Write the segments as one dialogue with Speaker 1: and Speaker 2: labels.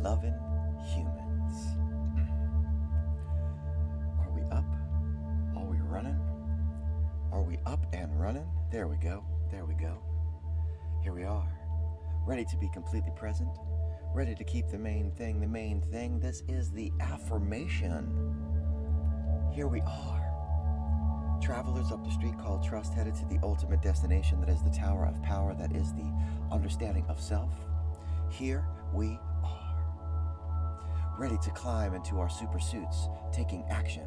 Speaker 1: loving humans. Are we up? Are we running? Are we up and running? There we go. There we go. Here we are. Ready to be completely present. Ready to keep the main thing the main thing. This is the affirmation. Here we are. Travelers up the street called trust, headed to the ultimate destination that is the tower of power, that is the understanding of self. Here we are. Ready to climb into our super suits, taking action,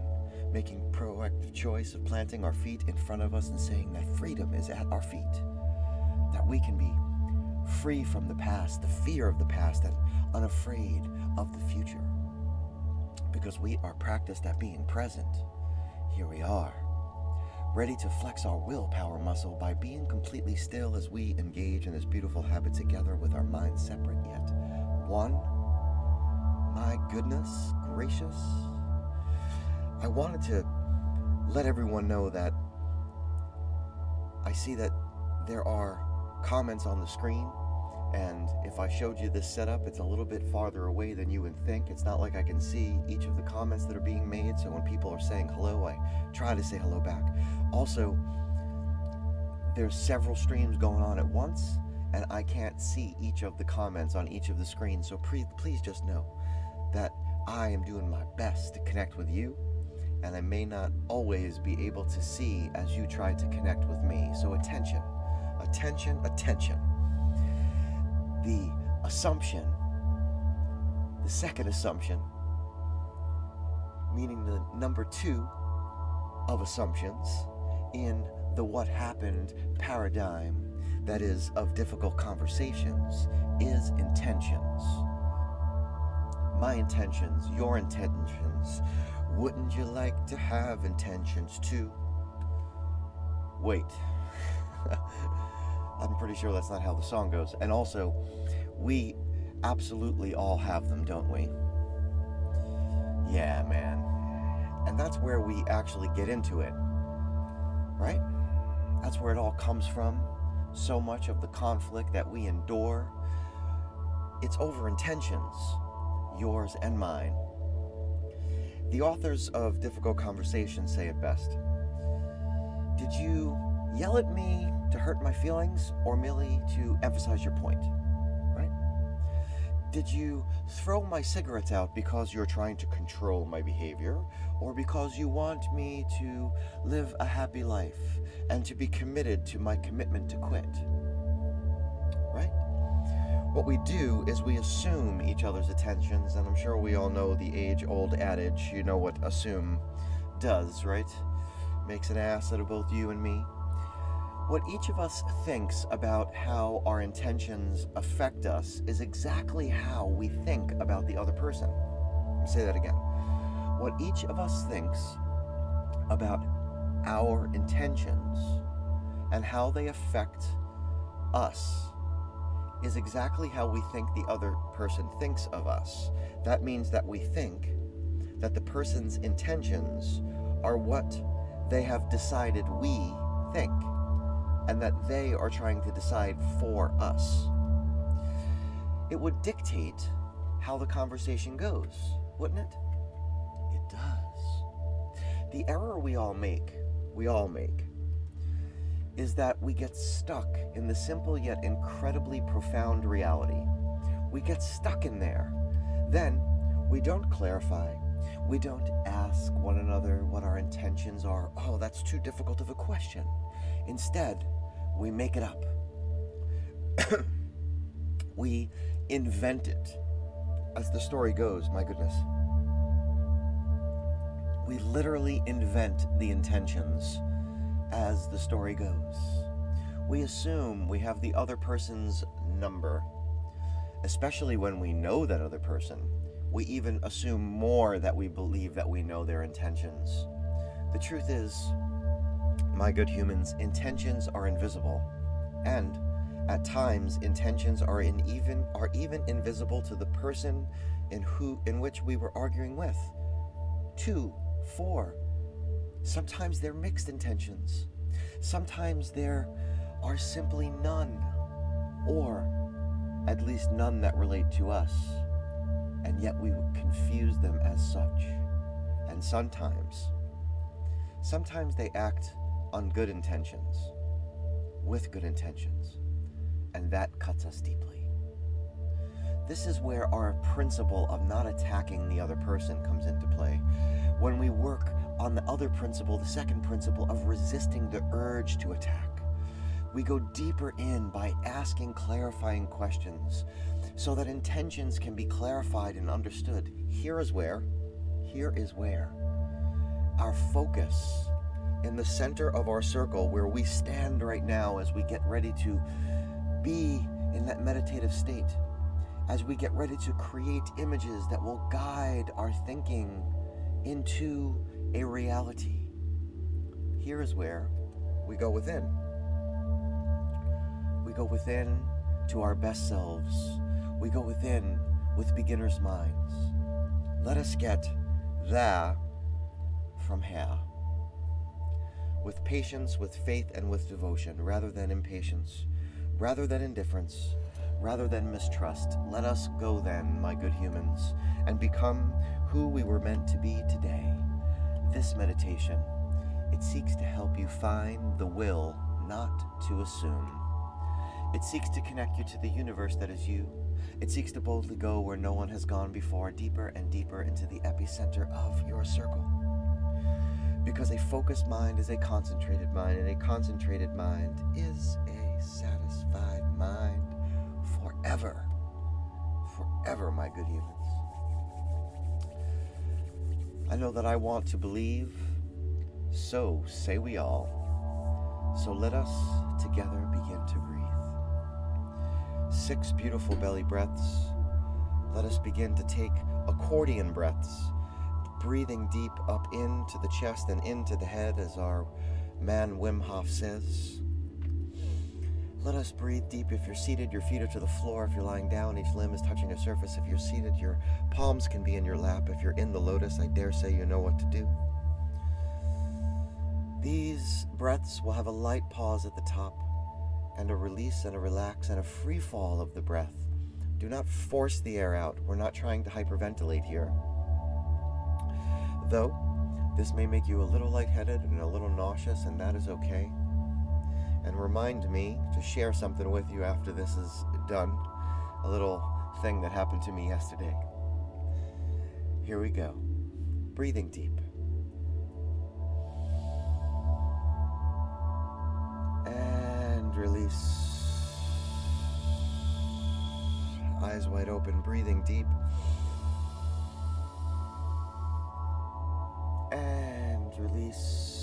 Speaker 1: making proactive choice of planting our feet in front of us and saying that freedom is at our feet. That we can be free from the past, the fear of the past, and unafraid of the future. Because we are practiced at being present. Here we are. Ready to flex our willpower muscle by being completely still as we engage in this beautiful habit together with our minds separate yet one. My goodness gracious. I wanted to let everyone know that I see that there are comments on the screen, and if I showed you this setup, it's a little bit farther away than you would think. It's not like I can see each of the comments that are being made, so when people are saying hello, I try to say hello back. Also, there's several streams going on at once, and I can't see each of the comments on each of the screens, so please just know that I am doing my best to connect with you, and I may not always be able to see as you try to connect with me. So attention, attention, attention. The assumption, the second assumption, meaning the number 2 of assumptions in the what happened paradigm that is of difficult conversations, is intentions. My intentions, your intentions. Wouldn't you like to have intentions too? Wait. I'm pretty sure that's not how the song goes. And also, we absolutely all have them, don't we? Yeah, man. And that's where we actually get into it, right? That's where it all comes from. So much of the conflict that we endure, it's over intentions, yours and mine. The authors of Difficult Conversations say it best. Did you yell at me to hurt my feelings, or merely to emphasize your point, right? Did you throw my cigarettes out because you're trying to control my behavior, or because you want me to live a happy life and to be committed to my commitment to quit, right? What we do is we assume each other's attentions, and I'm sure we all know the age-old adage, you know what assume does, right? Makes an ass out of both you and me. What each of us thinks about how our intentions affect us is exactly how we think about the other person. I'll say that again. What each of us thinks about our intentions and how they affect us is exactly how we think the other person thinks of us. That means that we think that the person's intentions are what they have decided we think, and that they are trying to decide for us. It would dictate how the conversation goes, wouldn't it? It does. The error we all make, is that we get stuck in the simple yet incredibly profound reality. We get stuck in there. Then we don't clarify. We don't ask one another what our intentions are. Oh, that's too difficult of a question. Instead, we make it up. We invent it. As the story goes, my goodness. We literally invent the intentions as the story goes. We assume we have the other person's number, especially when we know that other person. We even assume more that we believe that we know their intentions. The truth is, my good humans, intentions are invisible, and at times intentions are even invisible to the person in which we were arguing with. 2, 4. Sometimes they're mixed intentions. Sometimes there are simply none, or at least none that relate to us. and yet we confuse them as such. And sometimes they act on good intentions, with good intentions, and that cuts us deeply. This is where our principle of not attacking the other person comes into play. When we work on the other principle, the second principle of resisting the urge to attack, we go deeper in by asking clarifying questions so that intentions can be clarified and understood. Here is where our focus in the center of our circle, where we stand right now as we get ready to be in that meditative state, as we get ready to create images that will guide our thinking into a reality. Here is where we go within. We go within to our best selves. We go within with beginner's minds. Let us get there from here. With patience, with faith, and with devotion, rather than impatience, rather than indifference, rather than mistrust. Let us go then, my good humans, and become who we were meant to be today. This meditation, it seeks to help you find the will not to assume. It seeks to connect you to the universe that is you. It seeks to boldly go where no one has gone before, deeper and deeper into the epicenter of your circle. Because a focused mind is a concentrated mind, and a concentrated mind is a satisfied mind forever. Forever, my good humans. I know that I want to believe, so say we all. So let us together begin to breathe. 6 beautiful belly breaths. Let us begin to take accordion breaths, breathing deep up into the chest and into the head, as our man Wim Hof says. Let us breathe deep. If you're seated, your feet are to the floor. If you're lying down, each limb is touching a surface. If you're seated, your palms can be in your lap. If you're in the lotus, I dare say you know what to do. These breaths will have a light pause at the top, and a release and a relax and a free fall of the breath. Do not force the air out. We're not trying to hyperventilate here. Though, this may make you a little lightheaded and a little nauseous, and that is okay. And remind me to share something with you after this is done. A little thing that happened to me yesterday. Here we go. Breathing deep. And release. Eyes wide open, breathing deep. And release.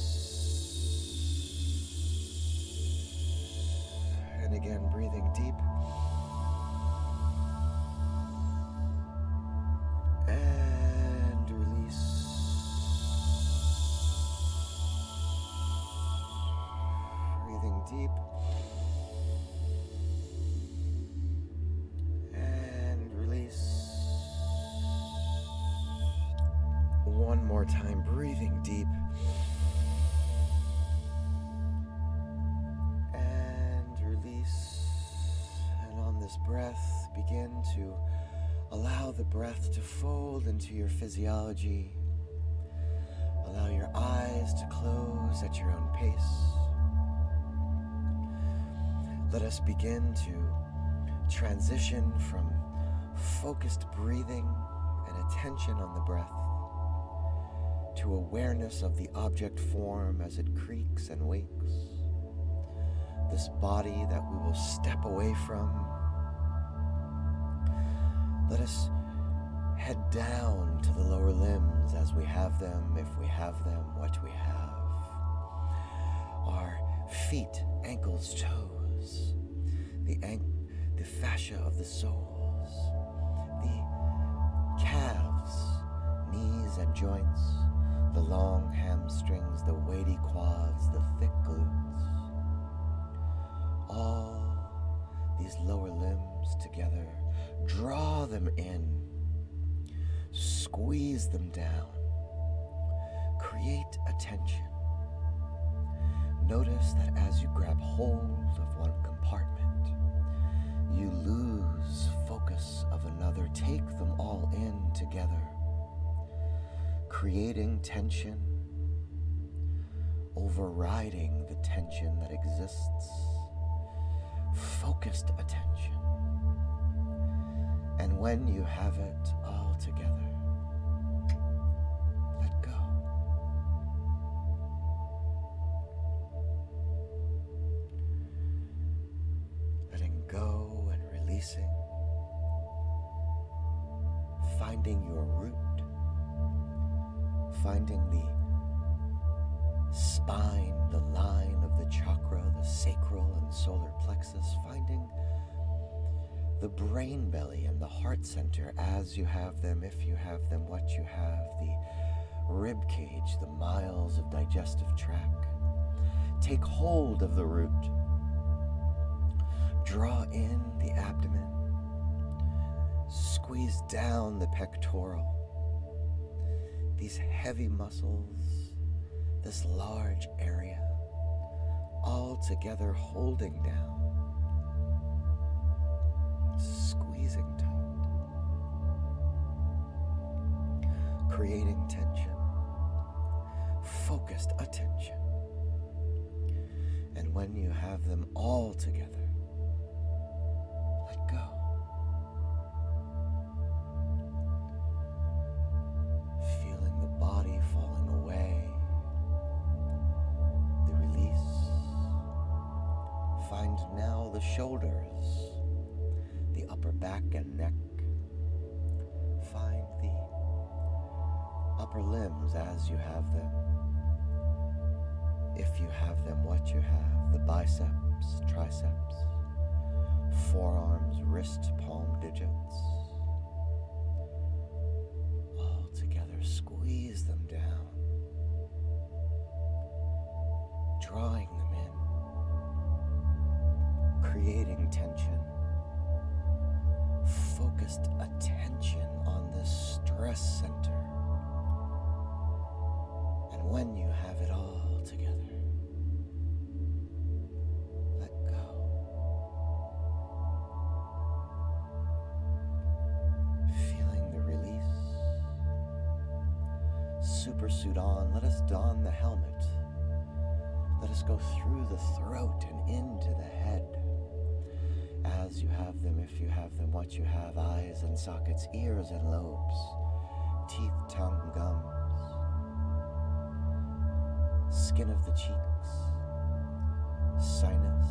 Speaker 1: And again, breathing deep. And release. Breathing deep. And release. One more time, breathing deep. Breath, begin to allow the breath to fold into your physiology. Allow your eyes to close at your own pace. Let us begin to transition from focused breathing and attention on the breath to awareness of the object form as it creaks and wakes. This body that we will step away from. Let us head down to the lower limbs as we have them, if we have them, what we have. Our feet, ankles, toes, the fascia of the soles, the calves, knees and joints, the long hamstrings, the weighty quads, the thick glutes. All these lower limbs together. Draw them in, squeeze them down, create a tension. Notice that as you grab hold of one compartment, you lose focus of another. Take them all in creating tension, overriding the tension that exists, focused attention. And when you have it all together, let go. Letting go and releasing, finding your root, finding the spine, the line of the chakra, the sacral and solar plexus, finding the brain belly and the heart center as you have them, if you have them, what you have, the rib cage, the miles of digestive tract. Take hold of the root. Draw in the abdomen. Squeeze down the pectoral. These heavy muscles, this large area, all together holding down. Squeezing tight, creating tension, focused attention. And when you have them all together, let go. Feeling the body falling away, the release. Find now the shoulders, the upper back and neck. Find the upper limbs as you have them. If you have them, what you have, the biceps, triceps, forearms, wrist, palm digits. All together, squeeze them down, drawing them in, creating tension. Focused attention on this stress center. And when you have it all together, let go. Feeling the release. Super suit on. Let us don the helmet. Let us go through the throat and into the head. As you have them, if you have them, what you have, eyes and sockets, ears and lobes, teeth, tongue, gums, skin of the cheeks, sinus,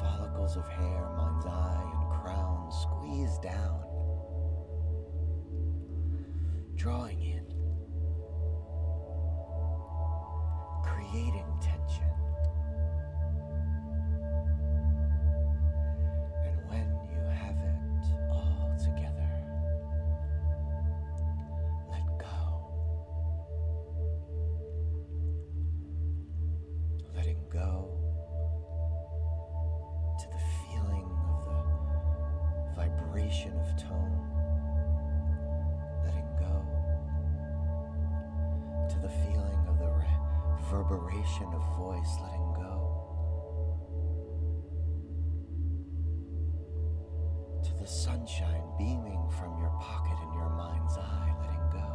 Speaker 1: follicles of hair, mind's eye and crown, squeeze down, drawing in, creating tension. Of tone, letting go to the feeling of the reverberation of voice, letting go to the sunshine beaming from your pocket in your mind's eye, letting go.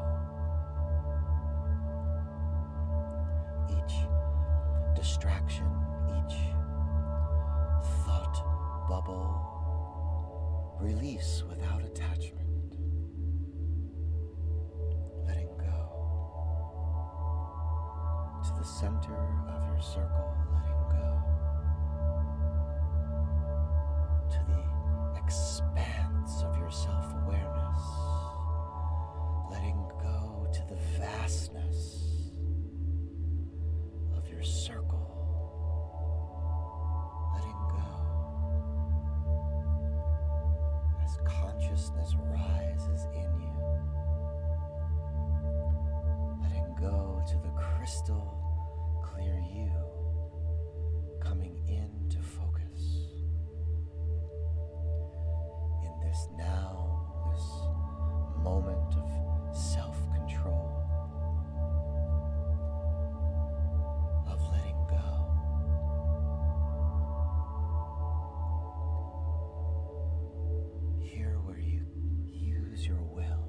Speaker 1: Each distraction, each thought bubble, release without attachment, letting go to the center of your circle, letting go to the expanse of your self-awareness, letting go to the vastness of your circle. Consciousness rises in you, letting go to the crystal clear you, coming into focus in this now, this moment of self-control, of letting go. Here where you use your will,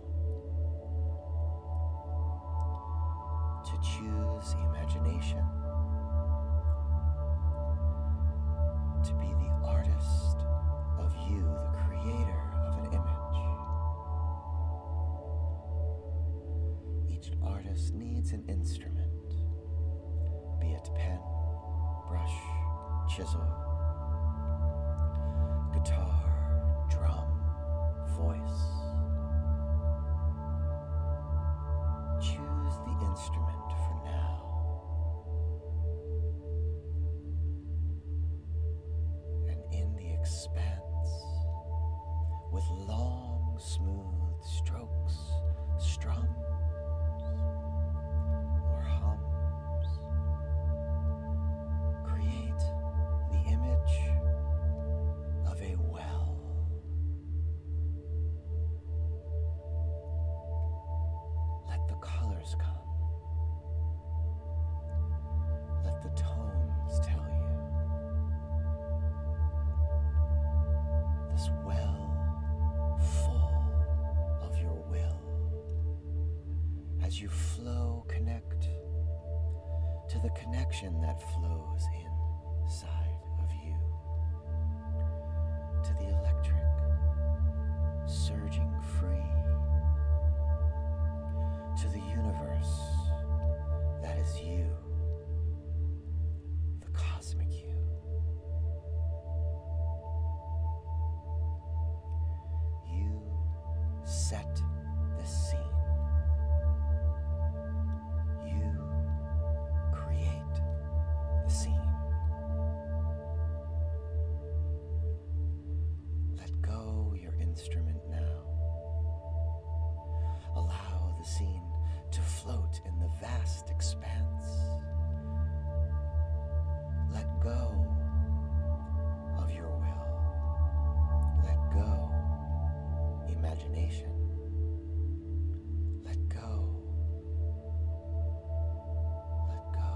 Speaker 1: choose imagination, to be the artist of you, the creator of an image. Each artist needs an instrument, be it pen, brush, chisel, guitar, drum, voice. Choose the instrument for now. And in the expanse, with long, smooth strokes, strums, or hums, create the image of a well. Let the colors come. Let the tones tell you. This well full of your will. As you flow, connect to the connection that flows inside of you. To the electric, surging free. To the universe that is you, the cosmic you. You set the scene. You create the scene. Let go your instrument now. Allow the scene to float in the vast expanse. Let go of your will. Let go imagination. Let go. Let go.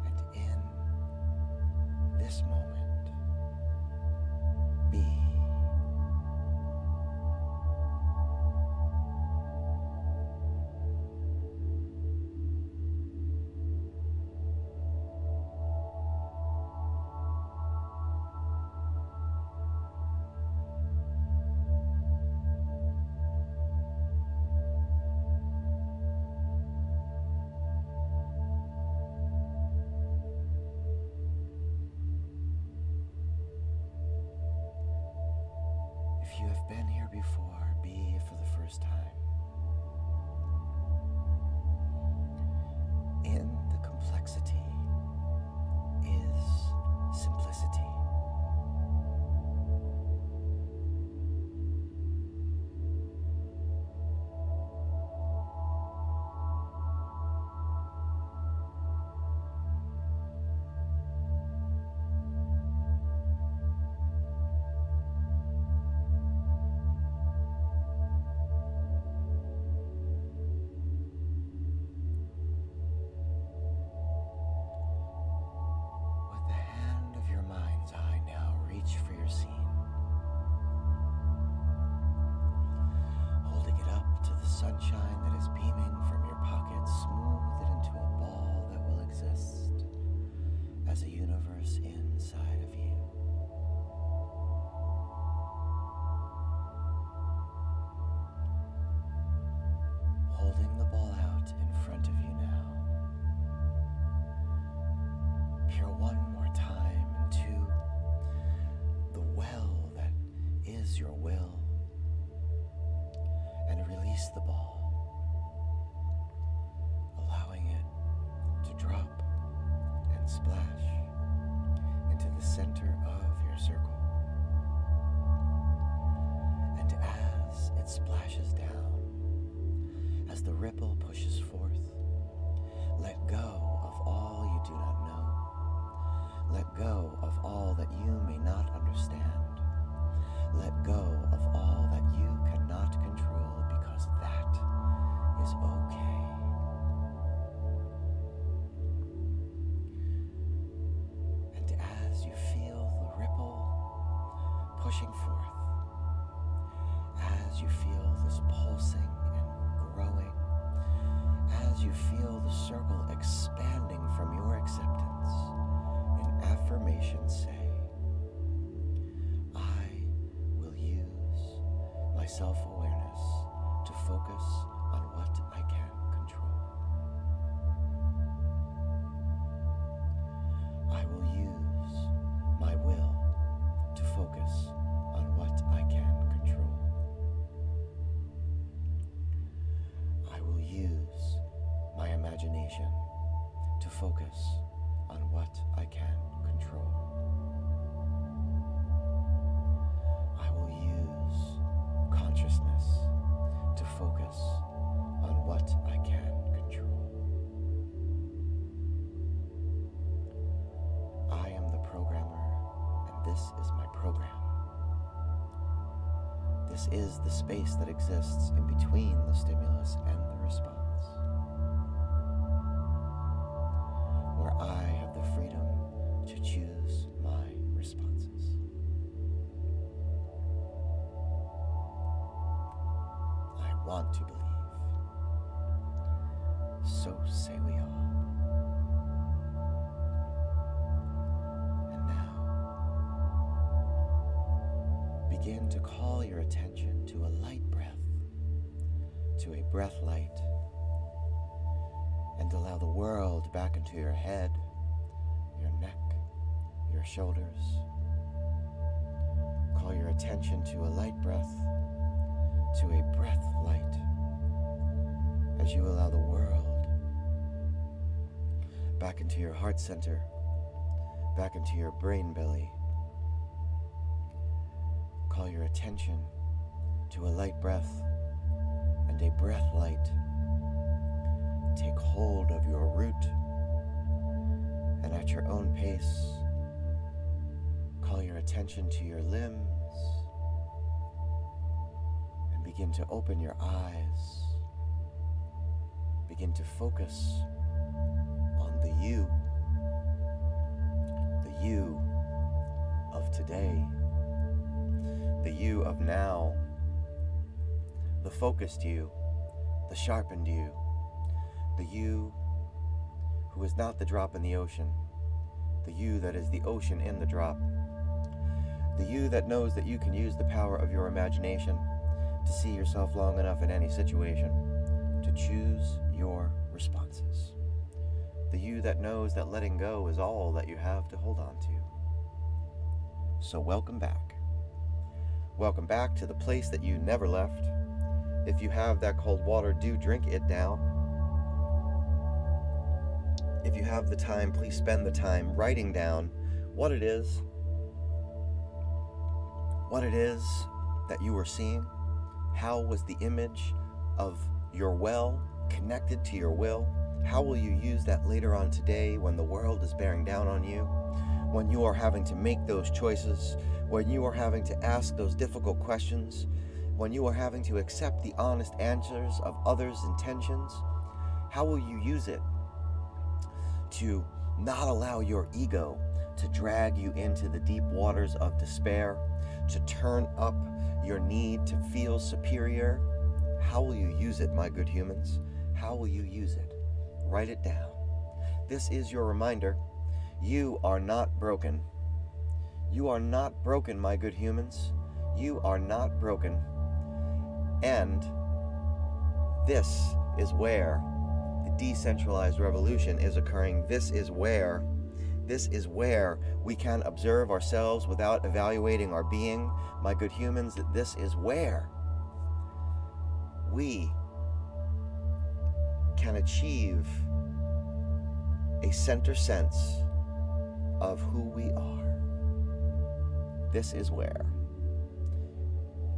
Speaker 1: And in this moment, be. If you have been here before, be for the first time. In the complexity is simplicity. Sunshine that is beaming from your pocket, smooth it into a ball that will exist as a universe inside of you. Holding the ball out in front of you now. Peer one more time into the well that is your will. And release the ball, allowing it to drop and splash into the center of your circle. And as it splashes down, as the ripple pushes forth, let go of all you do not know. Let go of all that you may not understand. Let go of all that you cannot control, because that is okay. And as you feel the ripple pushing forth, as you feel this pulsing and growing, as you feel the circle expanding from your acceptance, in affirmation say, I will use my self-awareness to focus on what I can control. I will use my will to focus on what I can control. I will use my imagination to focus on what I can control. I will use consciousness to focus on what I can control. I am the programmer, and this is my program. This is the space that exists in between the stimulus and the response, where I have the freedom to choose my responses. I want to believe. So say we all. And now, begin to call your attention to a light breath, to a breath light, and allow the world back into your head, your neck, your shoulders. Call your attention to a light breath, to a breath light, as you allow the world back into your heart center, back into your brain belly. Call your attention to a light breath and a breath light. Take hold of your root, and at your own pace, call your attention to your limbs and begin to open your eyes. Begin to focus on the you of today, the you of now, the focused you, the sharpened you, the you who is not the drop in the ocean, the you that is the ocean in the drop, the you that knows that you can use the power of your imagination to see yourself long enough in any situation to choose your responses, the you that knows that letting go is all that you have to hold on to. So welcome back. Welcome back to the place that you never left. If you have that cold water, do drink it down. If you have the time, please spend the time writing down what it is that you were seeing. How was the image of your well connected to your will? How will you use that later on today when the world is bearing down on you? When you are having to make those choices, when you are having to ask those difficult questions, when you are having to accept the honest answers of others' intentions, how will you use it to not allow your ego to drag you into the deep waters of despair, to turn up your need to feel superior? How will you use it, my good humans? How will you use it? Write it down. This is your reminder. You are not broken. You are not broken, my good humans. You are not broken. And this is where the decentralized revolution is occurring. This is where we can observe ourselves without evaluating our being, my good humans. This is where we can achieve a center sense of who we are. This is where.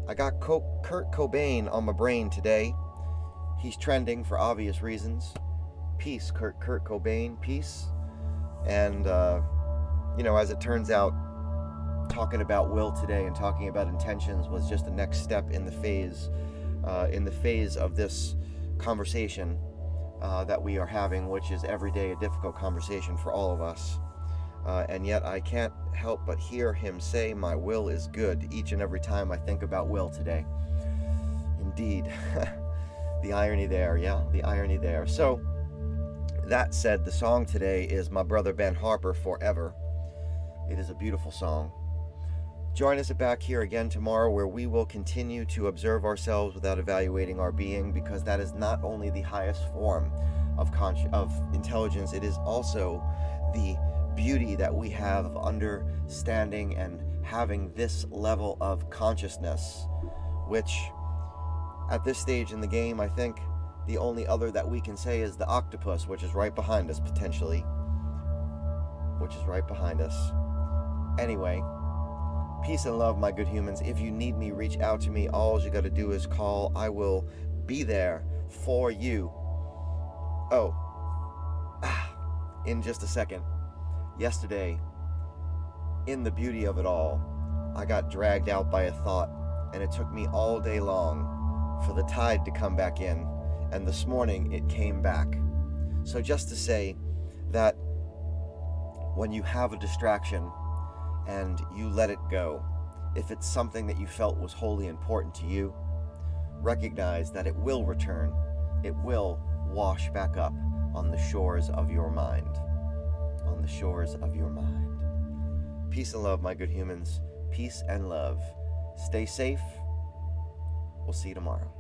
Speaker 1: I got Kurt Cobain on my brain today. He's trending for obvious reasons. Peace, Kurt Cobain, peace. And, as it turns out, talking about will today and talking about intentions was just the next step in the phase of this conversation that we are having, which is every day a difficult conversation for all of us. And yet I can't help but hear him say, my will is good, each and every time I think about will today. Indeed. The irony there, yeah, the irony there. So, that said, the song today is My Brother Ben Harper, Forever. It is a beautiful song. Join us back here again tomorrow, where we will continue to observe ourselves without evaluating our being, because that is not only the highest form of intelligence, it is also the beauty that we have of understanding and having this level of consciousness, which at this stage in the game, I think the only other that we can say is the octopus, which is right behind us, potentially. Which is right behind us. Anyway, peace and love, my good humans. If you need me, reach out to me. All you gotta do is call. I will be there for you. Oh, in just a second. Yesterday, in the beauty of it all, I got dragged out by a thought, and it took me all day long for the tide to come back in, and this morning it came back. So just to say that when you have a distraction and you let it go, if it's something that you felt was wholly important to you, recognize that it will return. It will wash back up on the shores of your mind. On the shores of your mind. Peace and love, my good humans. Peace and love. Stay safe. We'll see you tomorrow.